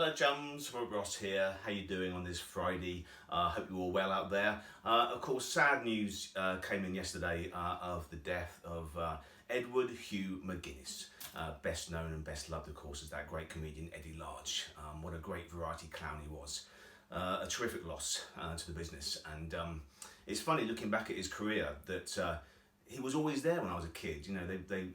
Hello chums, Rob Ross here. How you doing on this Friday? Hope you're all well out there. Of course, sad news came in yesterday of the death of Edward Hugh McGuinness, best known and best loved, of course, as that great comedian Eddie Large. What a great variety clown he was. A terrific loss to the business, and it's funny looking back at his career that he was always there when I was a kid. You know,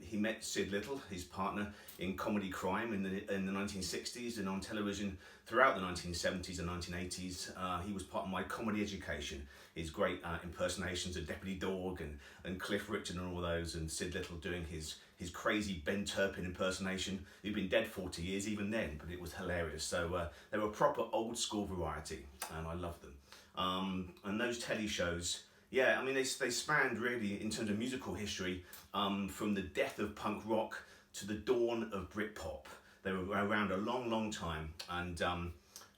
he met Sid Little, his partner, in comedy crime in the 1960s, and on television throughout the 1970s and 1980s. He was part of my comedy education. His great impersonations of Deputy Dog and Cliff Richard and all those, and Sid Little doing his crazy Ben Turpin impersonation. He'd been dead 40 years even then, but it was hilarious. So they were proper old school variety, and I loved them. And those telly shows, yeah, I mean, they spanned really in terms of musical history from the death of punk rock to the dawn of Britpop. They were around a long, long time, and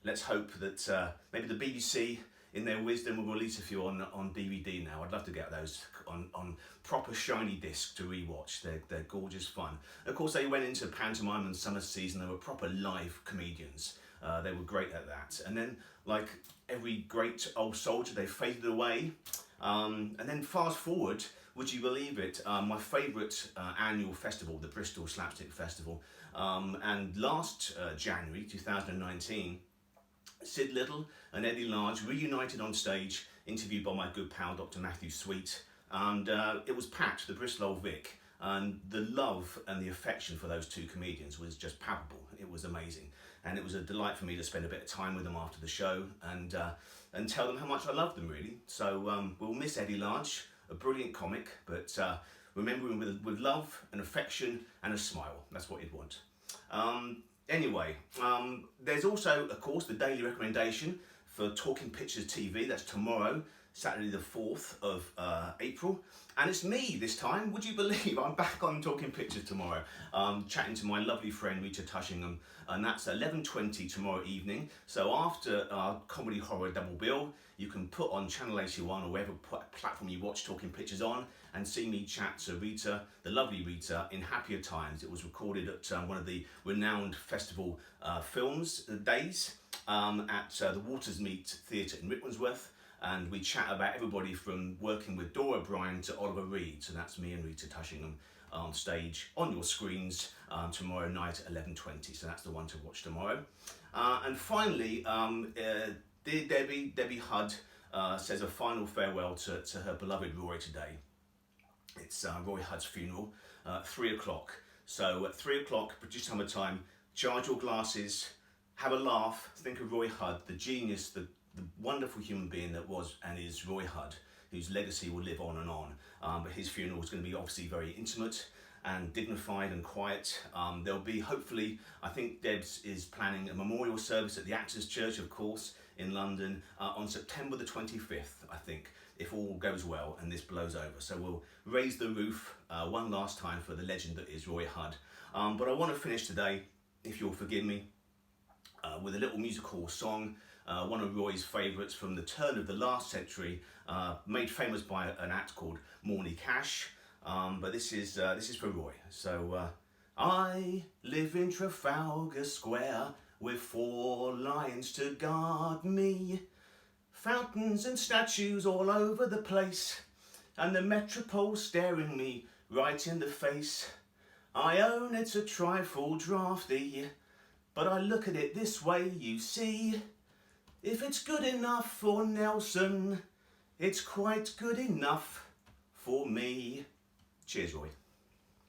let's hope that maybe the BBC, in their wisdom, will release a few on DVD now. I'd love to get those on proper shiny disc to rewatch. They're gorgeous fun. Of course, they went into pantomime and summer season. They were proper live comedians. They were great at that. And then, like every great old soldier, they faded away. And then fast forward, would you believe it, my favourite annual festival, the Bristol Slapstick Festival, and last January 2019, Sid Little and Eddie Large reunited on stage, interviewed by my good pal Dr. Matthew Sweet, and it was packed, the Bristol Old Vic, and the love and the affection for those two comedians was just palpable. It was amazing, and it was a delight for me to spend a bit of time with them after the show and tell them how much I love them, really. So we'll miss Eddie Large, a brilliant comic, but remember him with love and affection and a smile. That's what he'd want. Anyway, there's also, of course, the daily recommendation for Talking Pictures TV. That's tomorrow, Saturday the 4th of April. And it's me this time. Would you believe I'm back on Talking Pictures tomorrow, chatting to my lovely friend Rita Tushingham, and that's 11:20 tomorrow evening. So after our comedy horror double bill, you can put on Channel 81 or whatever platform you watch Talking Pictures on and see me chat to Rita, the lovely Rita, in happier times. It was recorded at one of the renowned festival films days at the Watersmeet Theatre in Rickmansworth. And we chat about everybody from working with Dora Bryan to Oliver Reed. So that's me and Rita Tushingham on stage on your screens tomorrow night at 11:20. So that's the one to watch tomorrow. And finally, dear Debbie Hudd says a final farewell to her beloved Roy today. It's Roy Hudd's funeral, 3 o'clock. So at 3 o'clock, British Summer Time, charge your glasses, have a laugh, think of Roy Hudd, the genius, the wonderful human being that was and is Roy Hudd, whose legacy will live on and on. But his funeral is going to be obviously very intimate and dignified and quiet. There'll be, hopefully, I think Debs is planning a memorial service at the Actors Church, of course, in London on September the 25th, I think, if all goes well and this blows over. So we'll raise the roof one last time for the legend that is Roy Hudd. But I want to finish today, if you'll forgive me, with a little musical song, one of Roy's favourites from the turn of the last century, made famous by an act called Morny Cash. But this is for Roy. So I live in Trafalgar Square with 4 lions to guard me, fountains and statues all over the place, and the metropole staring me right in the face. I own it's a trifle drafty, but I look at it this way, you see. If it's good enough for Nelson, it's quite good enough for me. Cheers, Roy.